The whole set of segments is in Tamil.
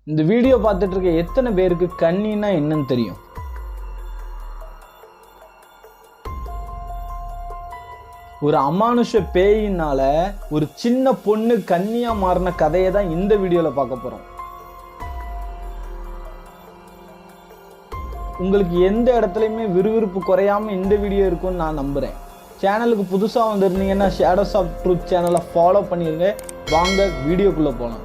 இந்த வீடியோ பார்த்துட்டு இருக்க எத்தனை பேருக்கு கன்னினா என்னன்னு தெரியும்? ஒரு அமானுஷ பேயினால ஒரு சின்ன பொண்ணு கன்னியா மாறின கதையை தான் இந்த வீடியோல பார்க்க போறோம். உங்களுக்கு எந்த இடத்துலையுமே விறுவிறுப்பு குறையாம இந்த வீடியோ இருக்கும்னு நான் நம்புறேன். சேனலுக்கு புதுசா வந்திருந்தீங்கன்னா ஷேடோஸ் ஆஃப் ட்ரூத் சேனலை ஃபாலோ பண்ணிருங்க. வாங்க வீடியோக்குள்ள போலாம்.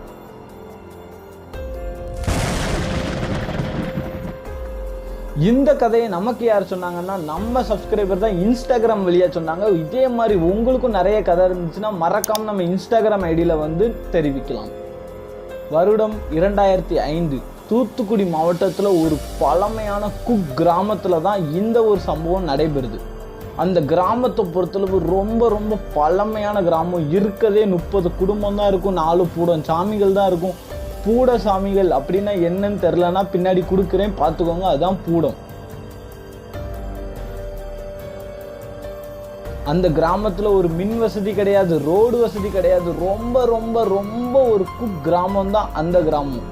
இந்த கதையை நமக்கு யார் சொன்னாங்கன்னா நம்ம சப்ஸ்கிரைபர் தான் இன்ஸ்டாகிராம் வழியா சொன்னாங்க. இதே மாதிரி உங்களுக்கும் நிறைய கதை இருந்துச்சுன்னா மறக்காம நம்ம இன்ஸ்டாகிராம் ஐடியில வந்து தெரிவிக்கலாம். வருடம் 2005 தூத்துக்குடி மாவட்டத்தில் ஒரு பழமையான கிராமத்துல தான் இந்த ஒரு சம்பவம் நடைபெறுது. அந்த கிராமத்தை பொறுத்தளவு ரொம்ப ரொம்ப பழமையான கிராமம். இருக்கதே 30 குடும்பம் தான் இருக்கும், 4 பூடம் சாமிகள் தான் இருக்கும். பூட சாமிகள் அப்படின்னா என்னன்னு தெரியலன்னா பின்னாடி கொடுக்குறேன் பார்த்துக்கோங்க. அதுதான் பூடம். அந்த கிராமத்துல ஒரு மின் வசதி கிடையாது, ரோடு வசதி கிடையாது. ரொம்ப ரொம்ப ரொம்ப ஒரு கிராமம் தான் அந்த கிராமம்.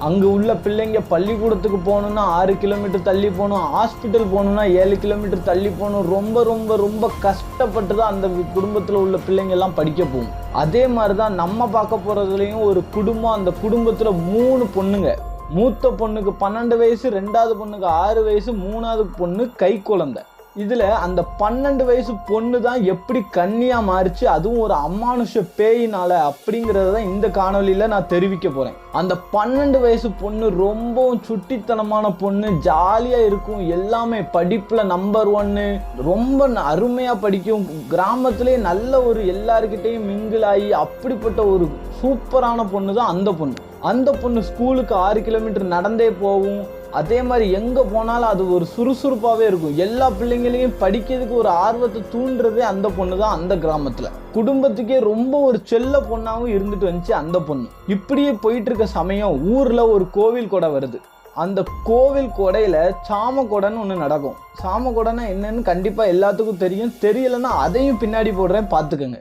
அங்க உள்ள பிள்ளைங்க பள்ளிக்கூடத்துக்கு போகணும்னா 6 கிலோமீட்டர் தள்ளி போகணும், ஹாஸ்பிட்டல் போகணும்னா 7 கிலோமீட்டர் தள்ளி போகணும். ரொம்ப ரொம்ப ரொம்ப கஷ்டப்பட்டு தான் அந்த குடும்பத்துல உள்ள பிள்ளைங்க எல்லாம் படிக்க போகும். அதே மாதிரிதான் நம்ம பார்க்க போறதுலயும் ஒரு குடும்பம். அந்த குடும்பத்துல 3 பொண்ணுங்க. மூத்த பொண்ணுக்கு 12 வயசு, 2வது பொண்ணுக்கு 6 வயசு, 3வது பொண்ணு கை குழந்தை. இதுல அந்த 12 வயசு பொண்ணு தான் எப்படி கன்னியா மாறிச்சு, அதுவும் ஒரு அமானுஷ பேயினால அப்படிங்கறத இந்த காணொலியில நான் தெரிவிக்க போறேன். அந்த 12 வயசு பொண்ணு ரொம்பவும் சுட்டித்தனமான பொண்ணு, ஜாலியா இருக்கும், எல்லாமே படிப்புல நம்பர் 1, ரொம்ப அருமையா படிக்கும், கிராமத்திலேயே நல்ல ஒரு எல்லாருக்கிட்டையும் மிங்கிள் ஆகி அப்படிப்பட்ட ஒரு சூப்பரான பொண்ணு தான் அந்த பொண்ணு. அந்த பொண்ணு ஸ்கூலுக்கு 6 கிலோமீட்டர் நடந்தே போகும். அதே மாதிரி எங்க போனாலும் அது ஒரு சுறுசுறுப்பாவே இருக்கும். எல்லா பிள்ளைங்களையும் படிக்கிறதுக்கு ஒரு ஆர்வத்தை தூண்டுறதே அந்த பொண்ணு தான் அந்த கிராமத்துல. குடும்பத்துக்கே ரொம்ப ஒரு செல்ல பொண்ணாவும் இருந்துட்டு வந்துச்சு அந்த பொண்ணு. இப்படியே போயிட்டு இருக்க சமயம் ஊர்ல ஒரு கோவில் கொடை வருது. அந்த கோவில் கொடையில சாம கொடைன்னு ஒண்ணு நடக்கும். சாம கொடைன்னா என்னன்னு கண்டிப்பா எல்லாத்துக்கும் தெரியும். தெரியலன்னா அதையும் பின்னாடி போடுறேன், பாத்துக்கோங்க.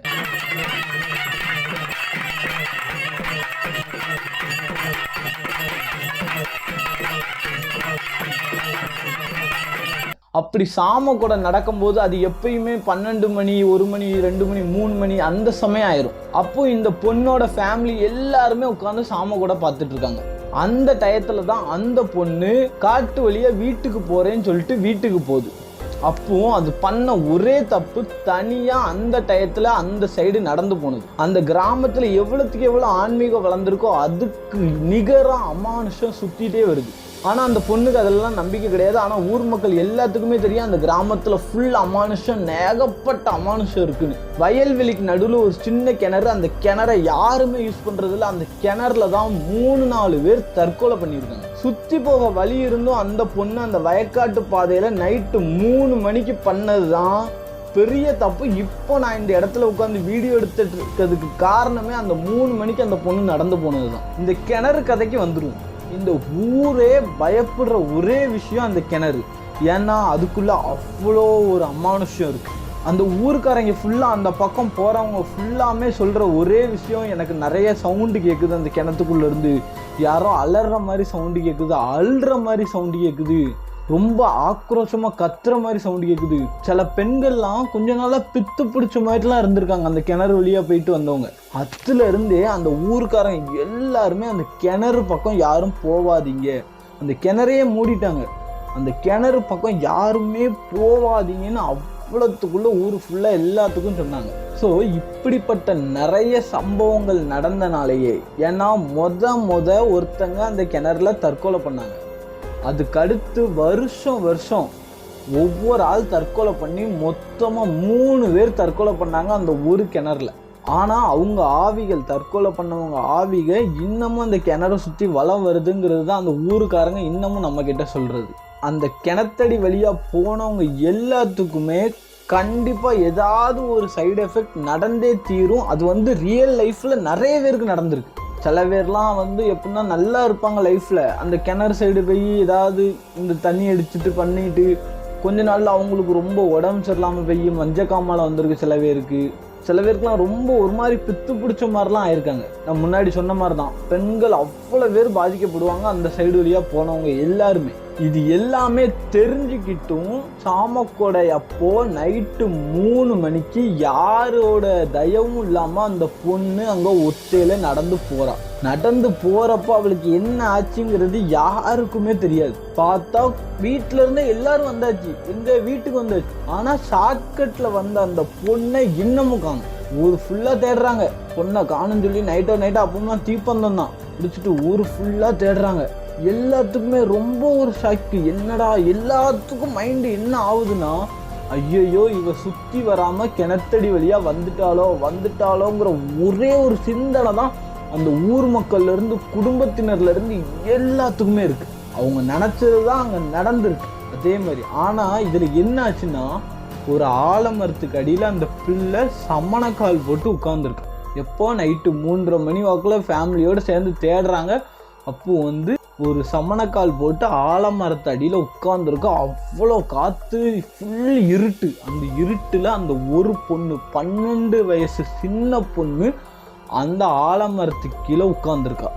அப்படி சாம கூட நடக்கும்போது அது எப்பயுமே 12 மணி, 1 மணி, 2 மணி, 3 மணி அந்த சமயம் ஆயிரும். அப்போ இந்த பொண்ணோட ஃபேமிலி எல்லாருமே உட்காந்து சாம கூட பார்த்துட்டு இருக்காங்க. அந்த டயத்துல தான் அந்த பொண்ணு காட்டு வழியா வீட்டுக்கு போறேன்னு சொல்லிட்டு வீட்டுக்கு போகுது. அப்போ அது பண்ண ஒரே தப்பு, தனியா அந்த டயத்துல அந்த சைடு நடந்து போனது. அந்த கிராமத்துல எவ்வளவுக்கு எவ்வளவு ஆன்மீகம் வளர்ந்துருக்கோ அதுக்கு நிகரா அமானுஷம் சுத்திட்டே வருது. ஆனா அந்த பொண்ணுக்கு அதெல்லாம் நம்பிக்கை கிடையாது. ஆனா ஊர் மக்கள் எல்லாத்துக்குமே தெரியும் அந்த கிராமத்துல ஃபுல் அமானுஷம், ஏகப்பட்ட அமானுஷம் இருக்குன்னு. வயல்வெளிக்கு நடுவில் ஒரு சின்ன கிணறு. அந்த கிணறை யாருமே யூஸ் பண்றதில்ல. அந்த கிணறுல தான் 3-4 பேர் தற்கொலை பண்ணியிருக்காங்க. சுத்தி போக வழி இருந்தும் அந்த பொண்ணு அந்த வயக்காட்டு பாதையில நைட்டு 3 மணிக்கு பண்ணதுதான் பெரிய தப்பு. இப்போ நான் இந்த இடத்துல உட்காந்து வீடியோ எடுத்துட்டு இருக்கிறதுக்கு காரணமே அந்த 3 மணிக்கு அந்த பொண்ணு நடந்து போனதுதான். இந்த கிணறு கதைக்கு வந்துடும். இந்த ஊரே பயப்படுற ஒரே விஷயம் அந்த கிணறு. ஏன்னா அதுக்குள்ள அவ்வளோ ஒரு அமானுஷம் இருக்கு. அந்த ஊருக்காரங்க ஃபுல்லா அந்த பக்கம் போறவங்க ஃபுல்லாமே சொல்ற ஒரே விஷயம், எனக்கு நிறைய சவுண்டு கேட்குது அந்த கிணத்துக்குள்ள இருந்து, யாரோ அலற மாதிரி சவுண்டு கேட்குது, அழுற மாதிரி சவுண்டு கேட்குது, ரொம்ப ஆக்ரோஷமா கத்துற மாதிரி சவுண்டு கேட்குது. சில பெண்கள்லாம் கொஞ்ச நாளா பித்து பிடிச்ச மாதிரிலாம் இருந்திருக்காங்க அந்த கிணறு வழியா போயிட்டு வந்தவங்க. அதுல இருந்தே அந்த ஊருக்காரங்க எல்லாருமே அந்த கிணறு பக்கம் யாரும் போவாதீங்க, அந்த கிணறையே மூடிட்டாங்க, அந்த கிணறு பக்கம் யாருமே போவாதீங்கன்னு அவ்வளோத்துக்குள்ள ஊர் ஃபுல்லா எல்லாத்துக்கும் சொன்னாங்க. ஸோ இப்படிப்பட்ட நிறைய சம்பவங்கள் நடந்தனாலேயே, ஏன்னா முத ஒருத்தங்க அந்த கிணறுல தற்கொலை பண்ணாங்க. அதுக்கடுத்து வருஷம் ஒவ்வொரு ஆள் தற்கொலை பண்ணி மொத்தமா 3 பேர் தற்கொலை பண்ணாங்க அந்த ஒரு கிணறுல. ஆனா அவங்க ஆவிகள், தற்கொலை பண்ணவங்க ஆவிக இன்னமும் அந்த கிணறு சுத்தி வலம் வருதுங்கிறது தான் அந்த ஊருக்காரங்க இன்னமும் நம்ம கிட்ட சொல்றது. அந்த கிணத்தடி வழியா போனவங்க எல்லாத்துக்குமே கண்டிப்பா ஏதாவது ஒரு சைடு எஃபெக்ட் நடந்தே தீரும். அது ரியல் லைஃப்ல நிறைய பேருக்கு நடந்திருக்கு. சில பேர்லாம் எப்படின்னா நல்லா இருப்பாங்க லைஃப்ல, அந்த கிணறு சைடு போய் ஏதாவது இந்த தண்ணி அடிச்சுட்டு பண்ணிட்டு கொஞ்ச நாள்ல அவங்களுக்கு ரொம்ப உடம்பு சரியில்லாம போய் மஞ்சக்காமால வந்திருக்கு சில பேருக்கு. சில பேருக்குலாம் ரொம்ப ஒரு மாதிரி பித்து பிடிச்ச மாதிரிலாம் ஆயிருக்காங்க. நான் முன்னாடி சொன்ன மாதிரி தான் பெண்கள் அவ்வளோ பேர் பாதிக்கப்படுவாங்க அந்த சைடு வழியாக போனவங்க எல்லாருமே. இது எல்லாமே தெரிஞ்சுக்கிட்டும் சாமக்கொடை அப்போ நைட்டு 3 மணிக்கு யாரோட தயவும் இல்லாமல் அந்த பொண்ணு அங்கே ஒத்தையில நடந்து போறப்ப அவளுக்கு என்ன ஆச்சுங்கிறது யாருக்குமே தெரியாது. பார்த்தா வீட்டுல இருந்தே எல்லாரும் வந்தாச்சு, எங்க வீட்டுக்கு வந்தாச்சு. ஆனா ஷார்ட்கட்ல வந்த அந்த பொண்ணை இன்னமும் காணும். ஊர் ஃபுல்லா தேடுறாங்க, பொண்ணை காணும்னு சொல்லி நைட்டோ அப்பவும் தீப்பந்தம் தான் பிடிச்சிட்டு ஊர் ஃபுல்லா தேடுறாங்க. எல்லாத்துக்குமே ரொம்ப ஒரு ஷாக்கு. என்னடா எல்லாத்துக்கும் மைண்டு என்ன ஆகுதுன்னா, ஐயோ இவ சுத்தி வராம கிணத்தடி வழியா வந்துட்டாலோங்கிற ஒரே ஒரு சிந்தனை தான் அந்த ஊர் மக்கள்ல இருந்து குடும்பத்தினர்ல இருந்து எல்லாத்துக்குமே இருக்கு. அவங்க நினைச்சதுதான் அங்க நடந்திருக்கு அதே மாதிரி. ஆனா இதுல என்ன ஆச்சுன்னா, ஒரு ஆலமரத்துக்கு அடியில அந்த பிள்ளை சமணக்கால் போட்டு உட்கார்ந்துருக்கு. எப்போ நைட்டு 3:30 மணி வாக்குல ஃபேமிலியோட சேர்ந்து தேடுறாங்க. அப்போ ஒரு சமணக்கால் போட்டு ஆலமரத்து அடியில் உட்காந்துருக்கு. அவ்வளோ காற்று, ஃபுல் இருட்டு. அந்த இருட்டில் அந்த ஒரு பொண்ணு 12 வயசு சின்ன பொண்ணு அந்த ஆலமரத்துக்கு கீழே உட்காந்துருக்கா.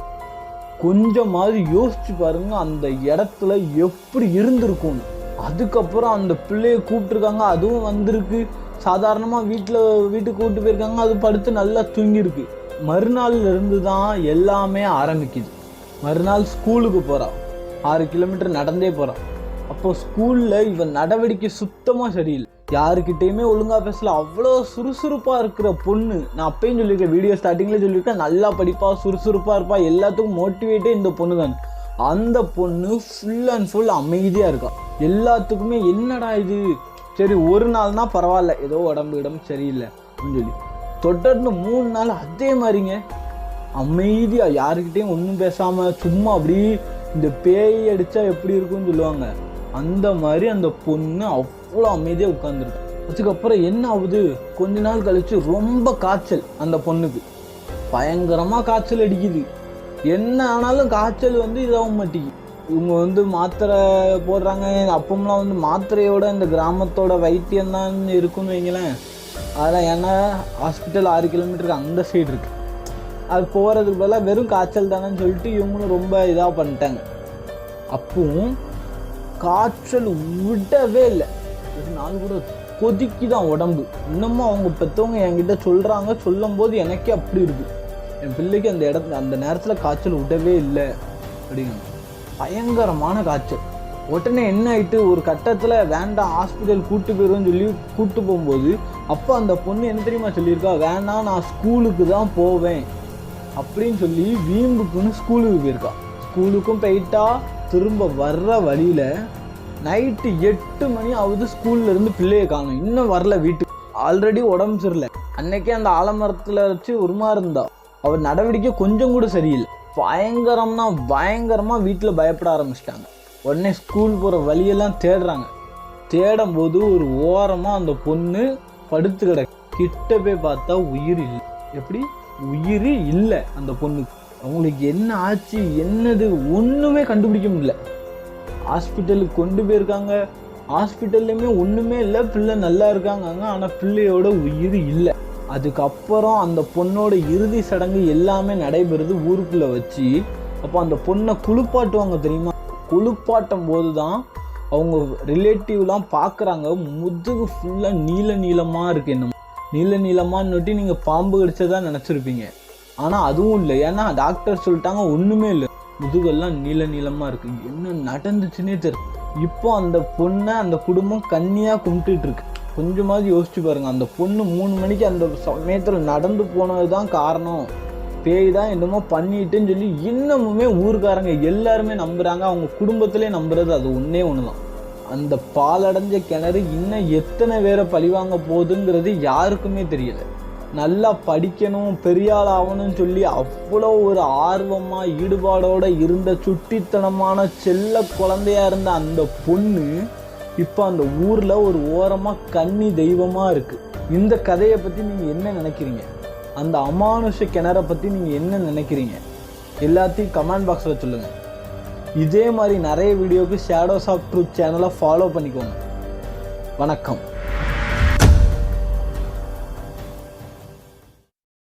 கொஞ்சமாவது யோசிச்சு பாருங்க அந்த இடத்துல எப்படி இருந்திருக்கும்னு. அதுக்கப்புறம் அந்த பிள்ளைய கூப்பிட்டுருக்காங்க, அதுவும் வந்திருக்கு. சாதாரணமாக வீட்டுக்கு கூப்பிட்டு போயிருக்காங்க, அது படுத்து நல்லா தூங்கியிருக்கு. மறுநாள்ல இருந்து தான் எல்லாமே ஆரம்பிக்குது. மறுநாள் ஸ்கூலுக்கு போகிறான், 6 கிலோமீட்டர் நடந்தே போகிறான். அப்போ ஸ்கூலில் இவன் நடவடிக்கை சுத்தமாக சரியில்லை, யாருக்கிட்டையுமே ஒழுங்காக பேசல. அவ்வளோ சுறுசுறுப்பாக இருக்கிற பொண்ணு. நான் அப்பயும் சொல்லியிருக்கேன், வீடியோ ஸ்டார்டிங்கில் சொல்லியிருக்கேன், நல்லா படிப்பா, சுறுசுறுப்பாக இருப்பா, எல்லாத்துக்கும் மோட்டிவேட்டே இந்த பொண்ணு தான். அந்த பொண்ணு ஃபுல் அண்ட் ஃபுல் அமைதியாக இருக்கா. எல்லாத்துக்குமே என்னடா இது, சரி ஒரு நாள்னா பரவாயில்ல, ஏதோ உடம்பு சரியில்லை அப்படின்னு சொல்லி தொடர்ந்து 3 நாள் அதே மாதிரிங்க அமைதியா, யாருக்கிட்டையும் ஒன்றும் பேசாம சும்மா அப்படி இந்த பேய் அடிச்சா எப்படி இருக்குன்னு சொல்லுவாங்க அந்த மாதிரி அந்த பொண்ணு அவ்வளோ அமைதியா உட்கார்ந்துருக்கு. அதுக்கப்புறம் என்ன ஆகுது, கொஞ்ச நாள் கழிச்சு ரொம்ப காய்ச்சல். அந்த பொண்ணுக்கு பயங்கரமா காய்ச்சல் அடிக்குது. என்ன ஆனாலும் காய்ச்சல் இதாக மாட்டேங்குது. இவங்க மாத்திரை போடுறாங்க. அப்பமெல்லாம் மாத்திரையோட இந்த கிராமத்தோட வைத்தியம் தான் இருக்குன்னு வைங்களேன். அதெல்லாம் ஏன்னா ஹாஸ்பிட்டல் 6 கிலோமீட்டருக்கு அந்த சைடு இருக்கு. அது போகிறதுக்கு பதிலாக வெறும் காய்ச்சல் தானேன்னு சொல்லிட்டு இவங்களும் ரொம்ப இதாக பண்ணிட்டாங்க. அப்பவும் காய்ச்சல் விடவே இல்லை. ஒரு நாள் கூட கொதிக்குதான் உடம்பு. இன்னமும் அவங்க பெற்றவங்க என்கிட்ட சொல்கிறாங்க, சொல்லும் போது எனக்கே அப்படி இருக்கு. என் பிள்ளைக்கு அந்த நேரத்தில் காய்ச்சல் விடவே இல்லை அப்படிங்க. பயங்கரமான காய்ச்சல். உடனே என்ன ஆயிட்டு, ஒரு கட்டத்தில் வேண்டாம் ஹாஸ்பிட்டல் கூப்பிட்டு போயிடுவோன்னு சொல்லி கூப்பிட்டு போகும்போது அப்போ அந்த பொண்ணு என்ன தெரியுமா சொல்லியிருக்கா, வேணாம் நான் ஸ்கூலுக்கு தான் போவேன் அப்படின்னு சொல்லி வீம்புக்குன்னு ஸ்கூலுக்கு போயிருக்கா. ஸ்கூலுக்கும் போயிட்டா திரும்ப வர்ற வழியில் நைட்டு 8 மணி ஆகுது. ஸ்கூல்ல இருந்து பிள்ளையை காணும், இன்னும் வரல வீட்டுக்கு. ஆல்ரெடி உடம்பு சரியில்லை. அன்னைக்கே அந்த ஆலமரத்தில் வச்சு உருமா இருந்தா. அவர் நடவடிக்கை கொஞ்சம் கூட சரியில்லை. பயங்கரமாக வீட்டில் பயப்பட ஆரம்பிச்சிட்டாங்க. உடனே ஸ்கூல் போகிற வழியெல்லாம் தேடுறாங்க. தேடும் போது ஒரு ஓரமாக அந்த பொண்ணு படுத்து கிடக்கு. கிட்ட போய் பார்த்தா உயிர் இல்லை. எப்படி உயிர் இல்லை அந்த பொண்ணுக்கு. அவங்களுக்கு என்ன ஆச்சு என்னது ஒன்றுமே கண்டுபிடிக்க முடியல. ஹாஸ்பிட்டலுக்கு கொண்டு போயிருக்காங்க. ஹாஸ்பிட்டல்லையுமே ஒன்றுமே இல்லை, பிள்ளை நல்லா இருக்காங்க. ஆனால் பிள்ளையோட உயிர் இல்லை. அதுக்கப்புறம் அந்த பொண்ணோட இறுதி சடங்கு எல்லாமே நடைபெறுது ஊருக்குள்ளே வச்சு. அப்போ அந்த பொண்ணை குளிப்பாட்டுவாங்க தெரியுமா. குளிப்பாட்டும் போது தான் அவங்க ரிலேட்டிவ்லாம் பார்க்குறாங்க, முதுகு ஃபுல்லாக நீளமாக இருக்குது. என்னமோ நீளமானொட்டி நீங்கள் பாம்பு கடிச்சதான் நினச்சிருப்பீங்க. ஆனால் அதுவும் இல்லை, ஏன்னா டாக்டர் சொல்லிட்டாங்க ஒன்றுமே இல்லை, முதுகெல்லாம் நீளமாக இருக்குது. என்ன நடந்துச்சுன்னே தெரியும். இப்போ அந்த பொண்ணை அந்த குடும்பம் கன்னியாக கும்பிட்டுட்டு இருக்கு. கொஞ்சமாவது யோசிச்சு பாருங்க, அந்த பொண்ணு 3 மணிக்கு அந்த சமயத்தில் நடந்து போனது தான் காரணம், பேய் தான் என்னமோ பண்ணிட்டுன்னு சொல்லி இன்னமுமே ஊருக்காரங்க எல்லாருமே நம்புறாங்க. அவங்க குடும்பத்திலே நம்புறது அது ஒன்று தான். அந்த பாலடைஞ்ச கிணறு இன்னும் எத்தனை பேரை பழிவாங்க போகுதுங்கிறது யாருக்குமே தெரியல. நல்லா படிக்கணும், பெரிய ஆள் ஆகணும்னு சொல்லி அவ்வளோ ஒரு ஆர்வமாக ஈடுபாடோடு இருந்த சுட்டித்தனமான செல்ல குழந்தையா இருந்த அந்த பொண்ணு இப்போ அந்த ஊரில் ஒரு ஓரமாக கன்னி தெய்வமாக இருக்குது. இந்த கதையை பற்றி நீங்கள் என்ன நினைக்கிறீங்க? அந்த அமானுஷ கிணறை பற்றி நீங்கள் என்ன நினைக்கிறீங்க? எல்லாத்தையும் கமெண்ட் பாக்ஸில் சொல்லுங்கள். இதே மாதிரி நிறைய வீடியோவுக்கு ஷேடோஸ் ஆஃப் ட்ரூத் சேனலை ஃபாலோ பண்ணிக்கோங்க. வணக்கம்.